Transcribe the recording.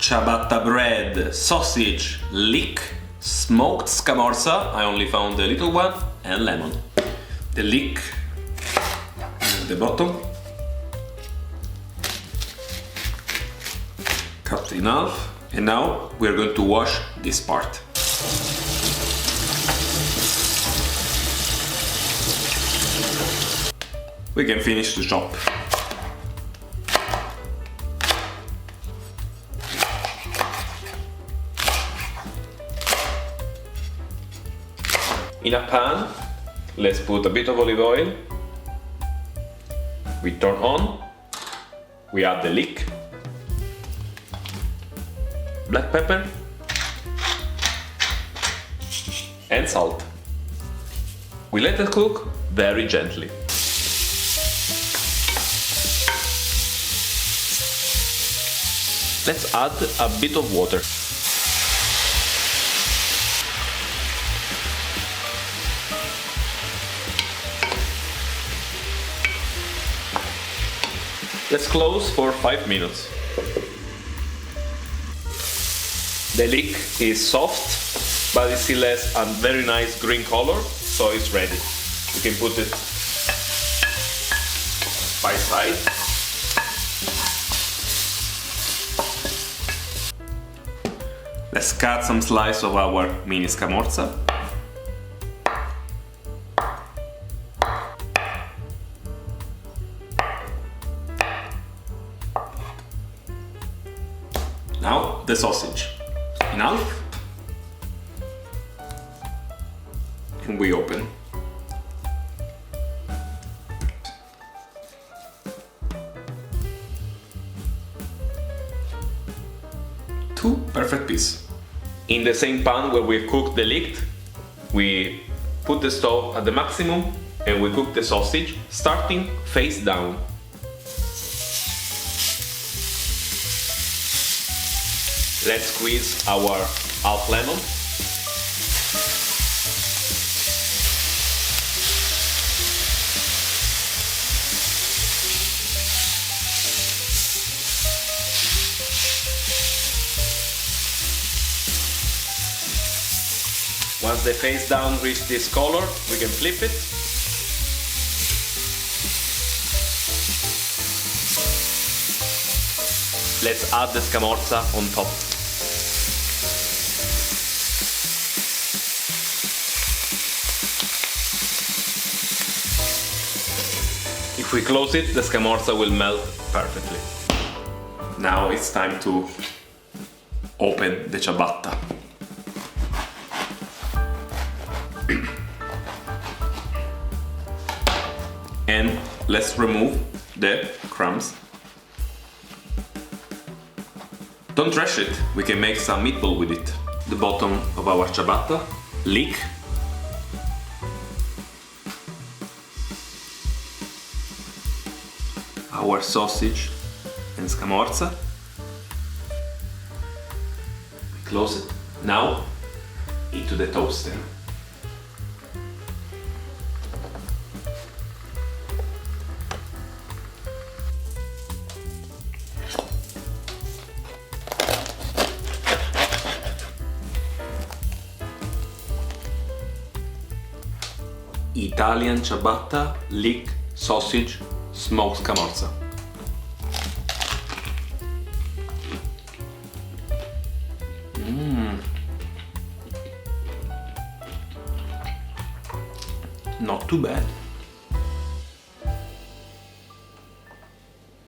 ciabatta bread, sausage, leek, smoked scamorza, I only found the little one, and lemon. The leek at the bottom. Cut in half. And now we're going to wash this part. We can finish the chop. In a pan, let's put a bit of olive oil. We turn on. We add the leek, black pepper and salt. We let it cook very gently. Let's add a bit of water. Let's close for 5 minutes. The leek is soft, but it still has a very nice green color, so it's ready. We can put it by side. Let's cut some slice of our mini scamorza. Now the sausage in half, and we open. Two perfect pieces. In the same pan where we cooked the leek, we put the stove at the maximum and we cook the sausage starting face down. Let's squeeze our half lemon. Once the face down reaches this color, we can flip it. Let's add the scamorza on top. If we close it, the scamorza will melt perfectly. Now it's time to open the ciabatta. And let's remove the crumbs. Don't trash it, we can make some meatball with it. The bottom of our ciabatta, leek, our sausage and scamorza. Close it. Now into the toaster. Italian ciabatta, leek, sausage, smoked scamorza. Not too bad.